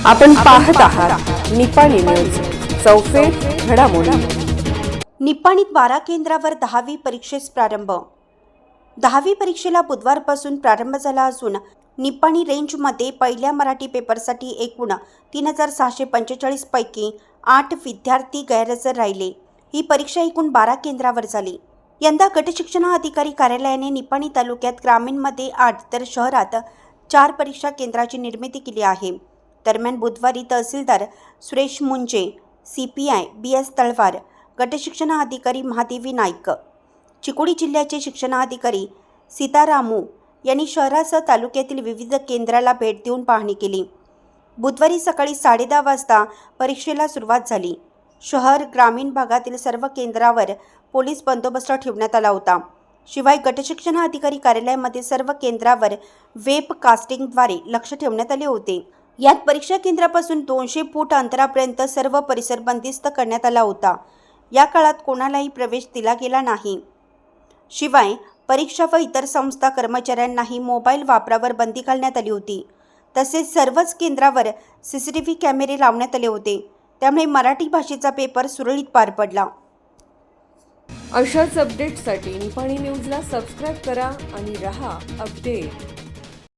आपण पाहत आहात निपाणी न्यूज, चौफेर घडामोडी. निपाणीत 12 केंद्रावर 10वी परीक्षेस प्रारंभ. 10वी परीक्षेला बुधवारपासून प्रारंभ झाला असून निपाणी रेंजमध्ये पहिल्या मराठी पेपरसाठी एकूण 3645 पैकी 8 विद्यार्थी गैरहजर राहिले. ही परीक्षा एकूण 12 केंद्रावर झाली. यंदा गटशिक्षणाधिकारी कार्यालयाने निपाणी तालुक्यात ग्रामीणमध्ये 8 तर शहरात 4 परीक्षा केंद्राची निर्मिती केली आहे. दरम्यान बुधवारी तहसीलदार सुरेश मुंजे, CPI BS तळवार, गटशिक्षणाधिकारी महादेवी नाईक, चिकोडी जिल्ह्याचे शिक्षणाधिकारी सीतारामू यांनी शहरासह तालुक्यातील विविध केंद्राला भेट देऊन पाहणी केली. बुधवारी सकाळी 10:30 वाजता परीक्षेला सुरुवात झाली. शहर ग्रामीण भागातील सर्व केंद्रावर पोलीस बंदोबस्त ठेवण्यात आला होता. शिवाय गटशिक्षणाधिकारी कार्यालयामध्ये सर्व केंद्रावर वेब कास्टिंगद्वारे लक्ष ठेवण्यात आले होते. यात परीक्षा केंद्रापासून 200 फूट अंतरापर्यंत सर्व परिसर बंदिस्त करण्यात आला होता. या काळात कोणालाही प्रवेश दिला गेला नाही. शिवाय परीक्षा व इतर संस्था कर्मचाऱ्यांनाही मोबाईल वापरावर बंदी घालण्यात आली होती. तसेच सर्वच केंद्रावर CCTV कॅमेरे लावण्यात आले होते. त्यामुळे मराठी भाषेचा पेपर सुरळीत पार पडला. अशाच अपडेट्ससाठी निपाणी न्यूजला सबस्क्राईब करा आणि रहा अपडेट.